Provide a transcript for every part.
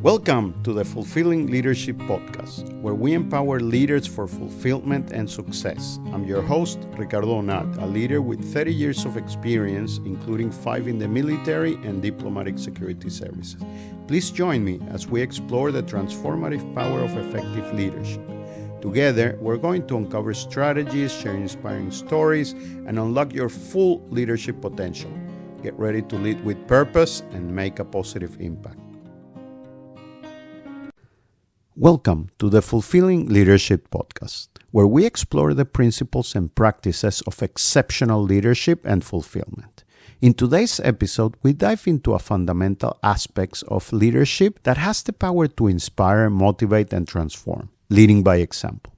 Welcome to the Fulfilling Leadership Podcast, where we empower leaders for fulfillment and success. I'm your host, Ricardo Onat, a leader with 30 years of experience, including 5 in the military and diplomatic security services. Please join me as we explore the transformative power of effective leadership. Together, we're going to uncover strategies, share inspiring stories, and unlock your full leadership potential. Get ready to lead with purpose and make a positive impact. Welcome to the Fulfilling Leadership Podcast, where we explore the principles and practices of exceptional leadership and fulfillment. In today's episode, we dive into a fundamental aspects of leadership that has the power to inspire, motivate, and transform: leading by example.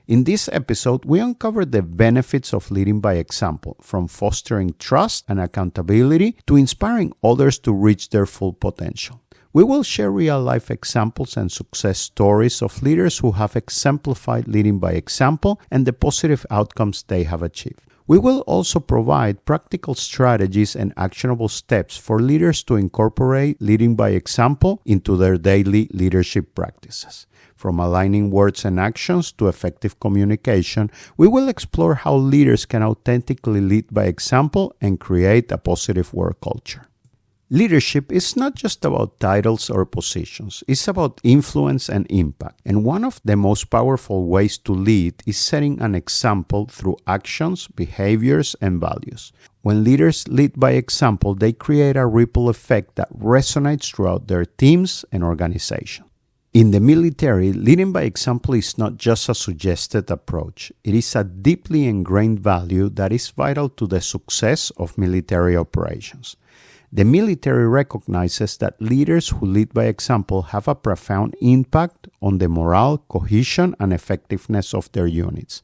In this episode, we uncover the benefits of leading by example, from fostering trust and accountability to inspiring others to reach their full potential. We will share real-life examples and success stories of leaders who have exemplified leading by example and the positive outcomes they have achieved. We will also provide practical strategies and actionable steps for leaders to incorporate leading by example into their daily leadership practices. From aligning words and actions to effective communication, we will explore how leaders can authentically lead by example and create a positive work culture. Leadership is not just about titles or positions. It's about influence and impact. And one of the most powerful ways to lead is setting an example through actions, behaviors, and values. When leaders lead by example, they create a ripple effect that resonates throughout their teams and organizations. In the military, leading by example is not just a suggested approach. It is a deeply ingrained value that is vital to the success of military operations. The military recognizes that leaders who lead by example have a profound impact on the morale, cohesion, and effectiveness of their units.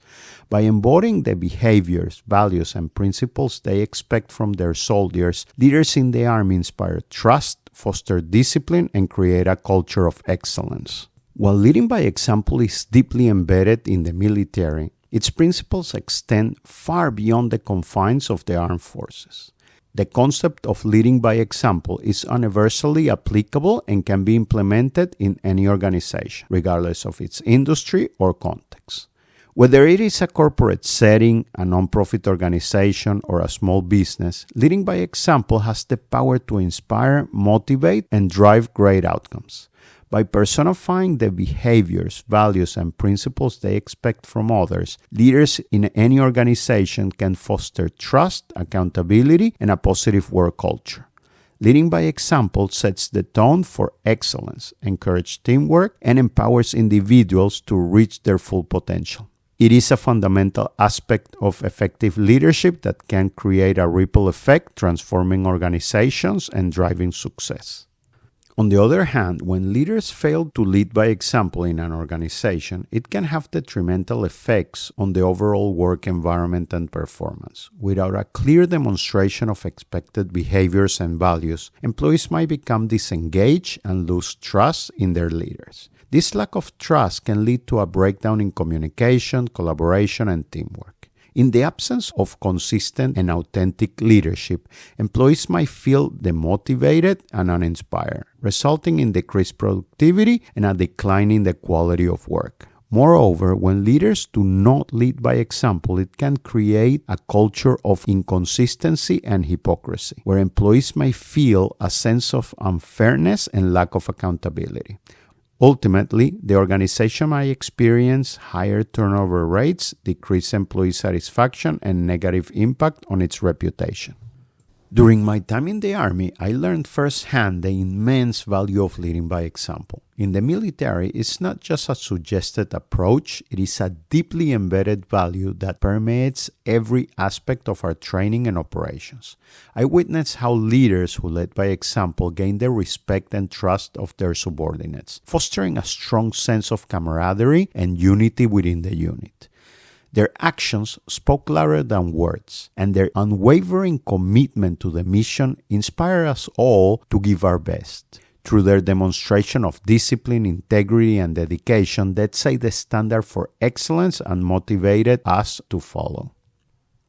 By embodying the behaviors, values, and principles they expect from their soldiers, leaders in the Army inspire trust, foster discipline, and create a culture of excellence. While leading by example is deeply embedded in the military, its principles extend far beyond the confines of the armed forces. The concept of leading by example is universally applicable and can be implemented in any organization, regardless of its industry or context. Whether it is a corporate setting, a nonprofit organization, or a small business, leading by example has the power to inspire, motivate, and drive great outcomes. By personifying the behaviors, values, and principles they expect from others, leaders in any organization can foster trust, accountability, and a positive work culture. Leading by example sets the tone for excellence, encourages teamwork, and empowers individuals to reach their full potential. It is a fundamental aspect of effective leadership that can create a ripple effect, transforming organizations and driving success. On the other hand, when leaders fail to lead by example in an organization, it can have detrimental effects on the overall work environment and performance. Without a clear demonstration of expected behaviors and values, employees might become disengaged and lose trust in their leaders. This lack of trust can lead to a breakdown in communication, collaboration, and teamwork. In the absence of consistent and authentic leadership, employees might feel demotivated and uninspired, resulting in decreased productivity and a decline in the quality of work. Moreover, when leaders do not lead by example, it can create a culture of inconsistency and hypocrisy, where employees may feel a sense of unfairness and lack of accountability. Ultimately, the organization might experience higher turnover rates, decreased employee satisfaction, and negative impact on its reputation. During my time in the Army, I learned firsthand the immense value of leading by example. In the military, it's not just a suggested approach, it is a deeply embedded value that permeates every aspect of our training and operations. I witnessed how leaders who led by example gain the respect and trust of their subordinates, fostering a strong sense of camaraderie and unity within the unit. Their actions spoke louder than words, and their unwavering commitment to the mission inspired us all to give our best. Through their demonstration of discipline, integrity, and dedication, they set the standard for excellence and motivated us to follow.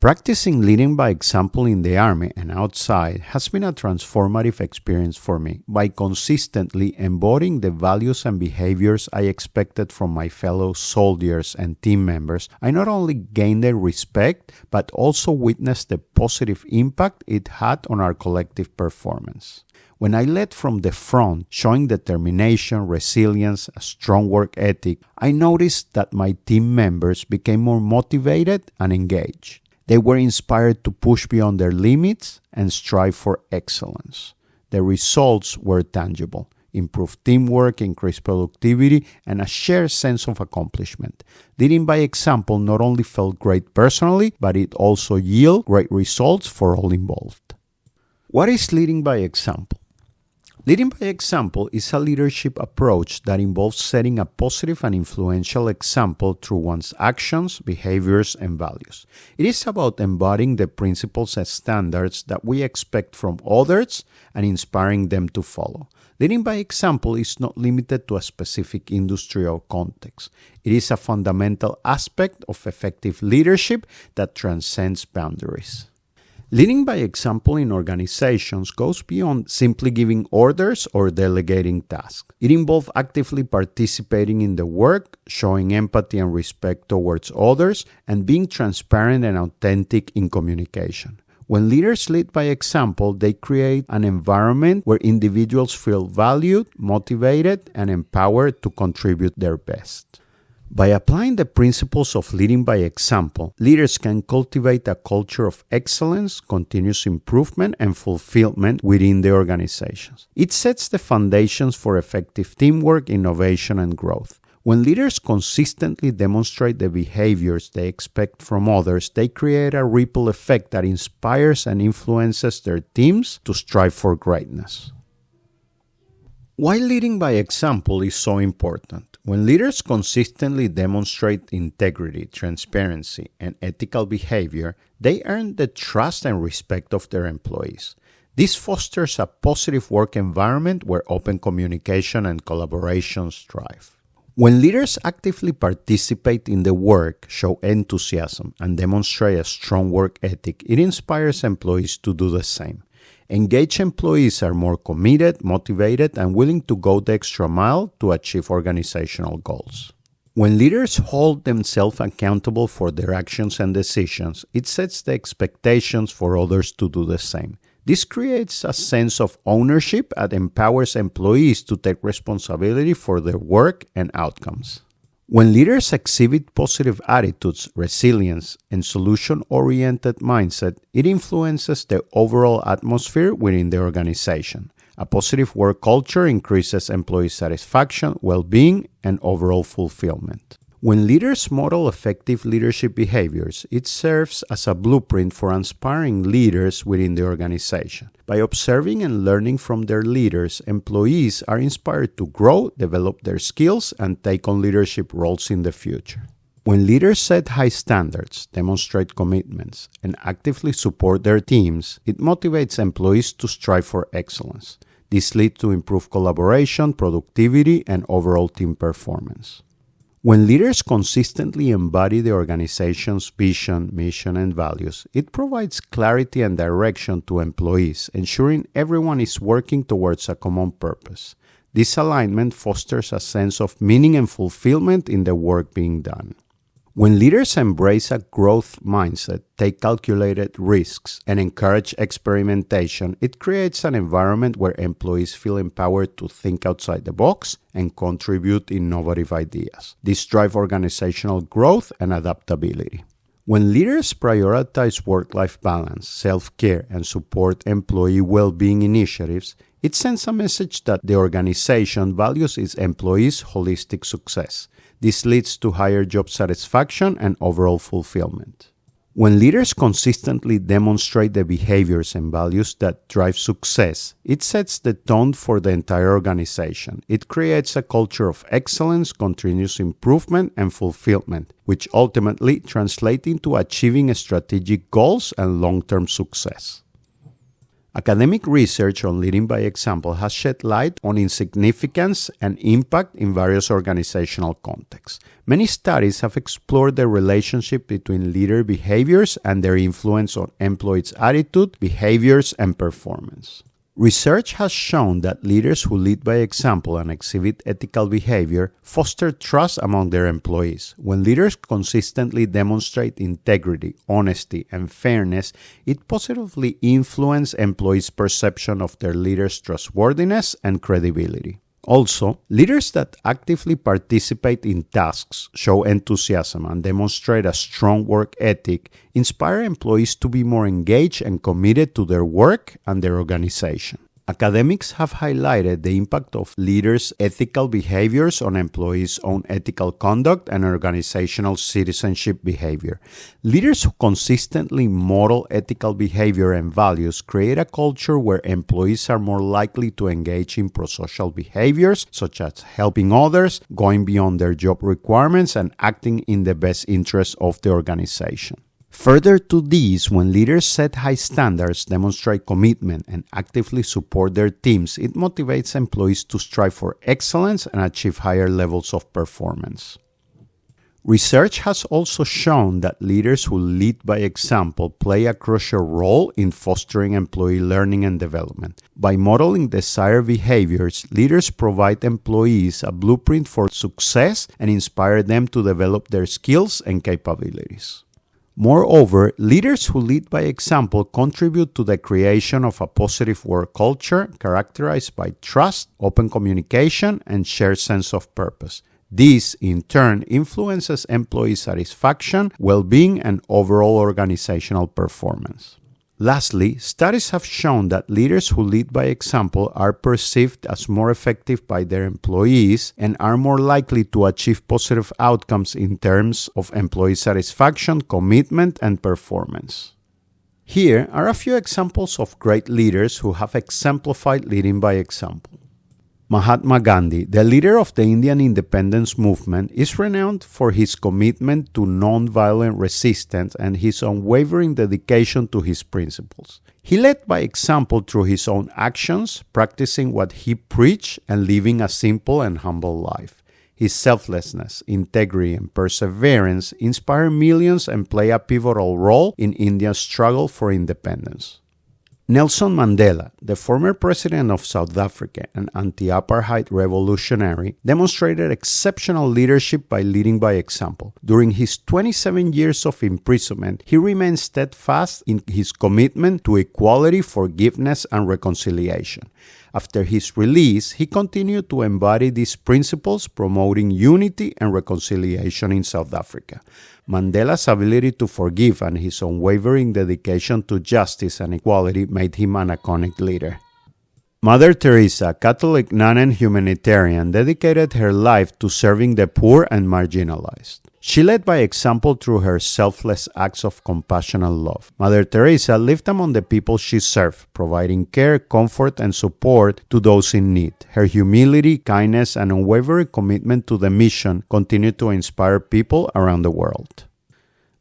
Practicing leading by example in the Army and outside has been a transformative experience for me by consistently embodying the values and behaviors I expected from my fellow soldiers and team members. I not only gained their respect, but also witnessed the positive impact it had on our collective performance. When I led from the front, showing determination, resilience, a strong work ethic, I noticed that my team members became more motivated and engaged. They were inspired to push beyond their limits and strive for excellence. The results were tangible: improved teamwork, increased productivity, and a shared sense of accomplishment. Leading by example not only felt great personally, but it also yielded great results for all involved. What is leading by example? Leading by example is a leadership approach that involves setting a positive and influential example through one's actions, behaviors, and values. It is about embodying the principles and standards that we expect from others and inspiring them to follow. Leading by example is not limited to a specific industry or context. It is a fundamental aspect of effective leadership that transcends boundaries. Leading by example in organizations goes beyond simply giving orders or delegating tasks. It involves actively participating in the work, showing empathy and respect towards others, and being transparent and authentic in communication. When leaders lead by example, they create an environment where individuals feel valued, motivated, and empowered to contribute their best. By applying the principles of leading by example, leaders can cultivate a culture of excellence, continuous improvement, and fulfillment within the organizations. It sets the foundations for effective teamwork, innovation, and growth. When leaders consistently demonstrate the behaviors they expect from others, they create a ripple effect that inspires and influences their teams to strive for greatness. Why leading by example is so important? When leaders consistently demonstrate integrity, transparency, and ethical behavior, they earn the trust and respect of their employees. This fosters a positive work environment where open communication and collaboration thrive. When leaders actively participate in the work, show enthusiasm, and demonstrate a strong work ethic, it inspires employees to do the same. Engaged employees are more committed, motivated, and willing to go the extra mile to achieve organizational goals. When leaders hold themselves accountable for their actions and decisions, it sets the expectations for others to do the same. This creates a sense of ownership and empowers employees to take responsibility for their work and outcomes. When leaders exhibit positive attitudes, resilience, and solution-oriented mindset, it influences the overall atmosphere within the organization. A positive work culture increases employee satisfaction, well-being, and overall fulfillment. When leaders model effective leadership behaviors, it serves as a blueprint for inspiring leaders within the organization. By observing and learning from their leaders, employees are inspired to grow, develop their skills, and take on leadership roles in the future. When leaders set high standards, demonstrate commitments, and actively support their teams, it motivates employees to strive for excellence. This leads to improved collaboration, productivity, and overall team performance. When leaders consistently embody the organization's vision, mission, and values, it provides clarity and direction to employees, ensuring everyone is working towards a common purpose. This alignment fosters a sense of meaning and fulfillment in the work being done. When leaders embrace a growth mindset, take calculated risks, and encourage experimentation, it creates an environment where employees feel empowered to think outside the box and contribute innovative ideas. This drives organizational growth and adaptability. When leaders prioritize work-life balance, self-care, and support employee well-being initiatives, it sends a message that the organization values its employees' holistic success. This leads to higher job satisfaction and overall fulfillment. When leaders consistently demonstrate the behaviors and values that drive success, it sets the tone for the entire organization. It creates a culture of excellence, continuous improvement, and fulfillment, which ultimately translate into achieving strategic goals and long-term success. Academic research on leading by example has shed light on its significance and impact in various organizational contexts. Many studies have explored the relationship between leader behaviors and their influence on employees' attitude, behaviors, and performance. Research has shown that leaders who lead by example and exhibit ethical behavior foster trust among their employees. When leaders consistently demonstrate integrity, honesty, and fairness, it positively influences employees' perception of their leaders' trustworthiness and credibility. Also, leaders that actively participate in tasks, show enthusiasm, and demonstrate a strong work ethic inspire employees to be more engaged and committed to their work and their organization. Academics have highlighted the impact of leaders' ethical behaviors on employees' own ethical conduct and organizational citizenship behavior. Leaders who consistently model ethical behavior and values create a culture where employees are more likely to engage in prosocial behaviors such as helping others, going beyond their job requirements, and acting in the best interest of the organization. Further to these, when leaders set high standards, demonstrate commitment, and actively support their teams, it motivates employees to strive for excellence and achieve higher levels of performance. Research has also shown that leaders who lead by example play a crucial role in fostering employee learning and development. By modeling desired behaviors, leaders provide employees a blueprint for success and inspire them to develop their skills and capabilities. Moreover, leaders who lead by example contribute to the creation of a positive work culture characterized by trust, open communication, and shared sense of purpose. This, in turn, influences employee satisfaction, well-being, and overall organizational performance. Lastly, studies have shown that leaders who lead by example are perceived as more effective by their employees and are more likely to achieve positive outcomes in terms of employee satisfaction, commitment, and performance. Here are a few examples of great leaders who have exemplified leading by example. Mahatma Gandhi, the leader of the Indian independence movement, is renowned for his commitment to nonviolent resistance and his unwavering dedication to his principles. He led by example through his own actions, practicing what he preached and living a simple and humble life. His selflessness, integrity, and perseverance inspire millions and play a pivotal role in India's struggle for independence. Nelson Mandela, the former president of South Africa and anti-apartheid revolutionary, demonstrated exceptional leadership by leading by example. During his 27 years of imprisonment, he remained steadfast in his commitment to equality, forgiveness, and reconciliation. After his release, he continued to embody these principles, promoting unity and reconciliation in South Africa. Mandela's ability to forgive and his unwavering dedication to justice and equality made him an iconic leader. Mother Teresa, Catholic nun and humanitarian, dedicated her life to serving the poor and marginalized. She led by example through her selfless acts of compassion and love. Mother Teresa lived among the people she served, providing care, comfort, and support to those in need. Her humility, kindness, and unwavering commitment to the mission continue to inspire people around the world.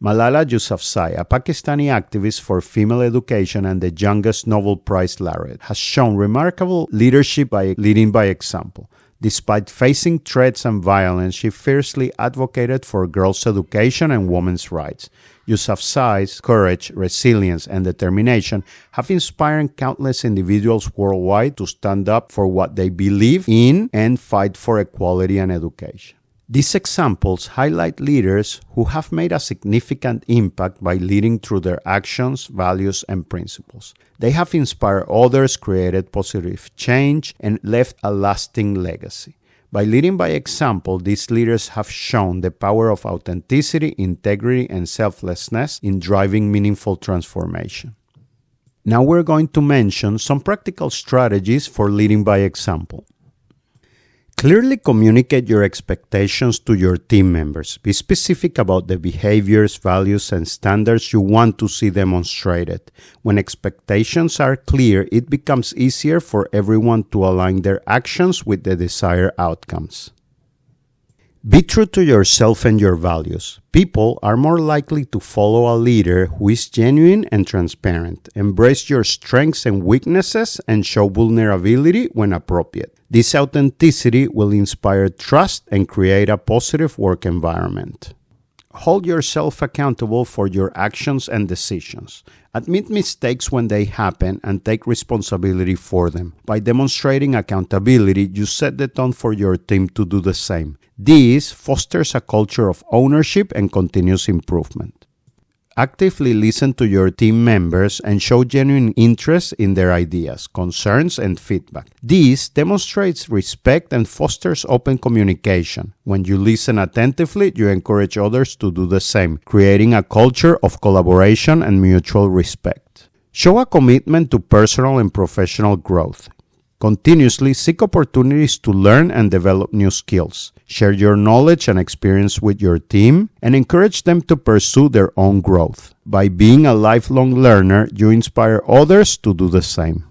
Malala Yousafzai, a Pakistani activist for female education and the youngest Nobel Prize laureate, has shown remarkable leadership by leading by example. Despite facing threats and violence, she fiercely advocated for girls' education and women's rights. Yousafzai's courage, resilience, and determination have inspired countless individuals worldwide to stand up for what they believe in and fight for equality and education. These examples highlight leaders who have made a significant impact by leading through their actions, values, and principles. They have inspired others, created positive change, and left a lasting legacy. By leading by example, these leaders have shown the power of authenticity, integrity, and selflessness in driving meaningful transformation. Now we're going to mention some practical strategies for leading by example. Clearly communicate your expectations to your team members. Be specific about the behaviors, values, and standards you want to see demonstrated. When expectations are clear, it becomes easier for everyone to align their actions with the desired outcomes. Be true to yourself and your values. People are more likely to follow a leader who is genuine and transparent. Embrace your strengths and weaknesses and show vulnerability when appropriate. This authenticity will inspire trust and create a positive work environment. Hold yourself accountable for your actions and decisions. Admit mistakes when they happen and take responsibility for them. By demonstrating accountability, you set the tone for your team to do the same. This fosters a culture of ownership and continuous improvement. Actively listen to your team members and show genuine interest in their ideas, concerns, and feedback. This demonstrates respect and fosters open communication. When you listen attentively, you encourage others to do the same, creating a culture of collaboration and mutual respect. Show a commitment to personal and professional growth. Continuously seek opportunities to learn and develop new skills. Share your knowledge and experience with your team and encourage them to pursue their own growth. By being a lifelong learner, you inspire others to do the same.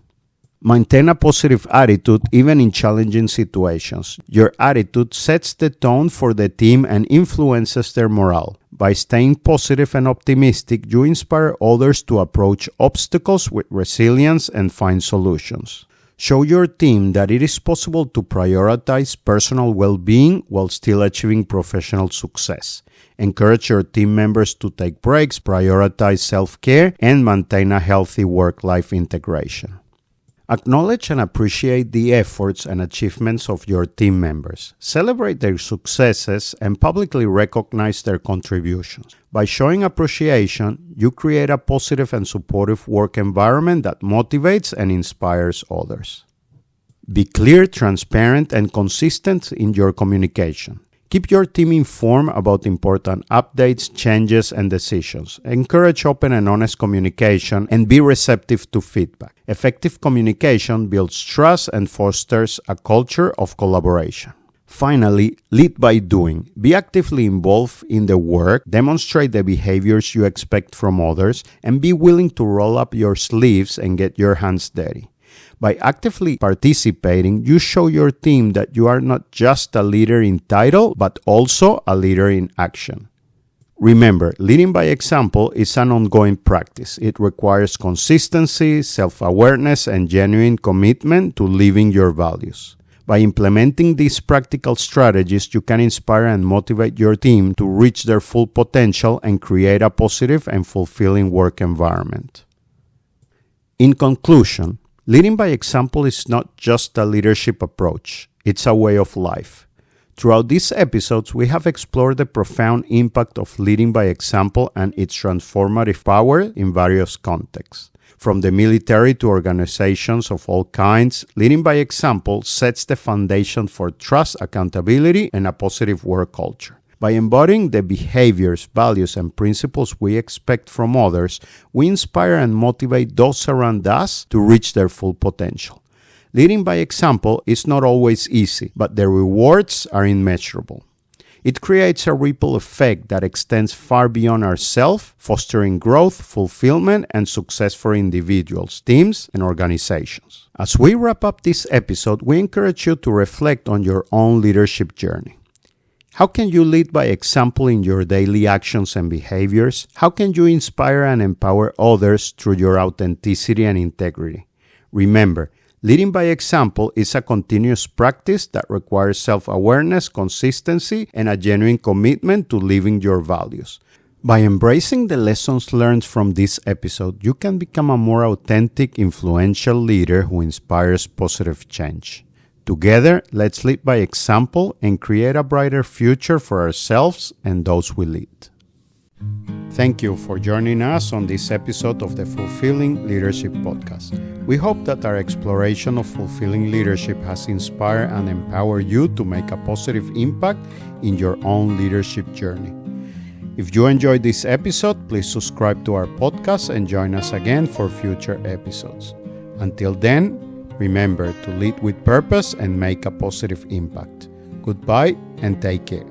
Maintain a positive attitude even in challenging situations. Your attitude sets the tone for the team and influences their morale. By staying positive and optimistic, you inspire others to approach obstacles with resilience and find solutions. Show your team that it is possible to prioritize personal well-being while still achieving professional success. Encourage your team members to take breaks, prioritize self-care, and maintain a healthy work-life integration. Acknowledge and appreciate the efforts and achievements of your team members. Celebrate their successes and publicly recognize their contributions. By showing appreciation, you create a positive and supportive work environment that motivates and inspires others. Be clear, transparent, and consistent in your communication. Keep your team informed about important updates, changes, and decisions. Encourage open and honest communication and be receptive to feedback. Effective communication builds trust and fosters a culture of collaboration. Finally, lead by doing. Be actively involved in the work, demonstrate the behaviors you expect from others, and be willing to roll up your sleeves and get your hands dirty. By actively participating, you show your team that you are not just a leader in title, but also a leader in action. Remember, leading by example is an ongoing practice. It requires consistency, self-awareness, and genuine commitment to living your values. By implementing these practical strategies, you can inspire and motivate your team to reach their full potential and create a positive and fulfilling work environment. In conclusion, leading by example is not just a leadership approach, it's a way of life. Throughout these episodes, we have explored the profound impact of leading by example and its transformative power in various contexts. From the military to organizations of all kinds, leading by example sets the foundation for trust, accountability, and a positive work culture. By embodying the behaviors, values, and principles we expect from others, we inspire and motivate those around us to reach their full potential. Leading by example is not always easy, but the rewards are immeasurable. It creates a ripple effect that extends far beyond ourselves, fostering growth, fulfillment, and success for individuals, teams, and organizations. As we wrap up this episode, we encourage you to reflect on your own leadership journey. How can you lead by example in your daily actions and behaviors? How can you inspire and empower others through your authenticity and integrity? Remember, leading by example is a continuous practice that requires self-awareness, consistency, and a genuine commitment to living your values. By embracing the lessons learned from this episode, you can become a more authentic, influential leader who inspires positive change. Together, let's lead by example and create a brighter future for ourselves and those we lead. Thank you for joining us on this episode of the Fulfilling Leadership Podcast. We hope that our exploration of fulfilling leadership has inspired and empowered you to make a positive impact in your own leadership journey. If you enjoyed this episode, please subscribe to our podcast and join us again for future episodes. Until then, remember to lead with purpose and make a positive impact. Goodbye and take care.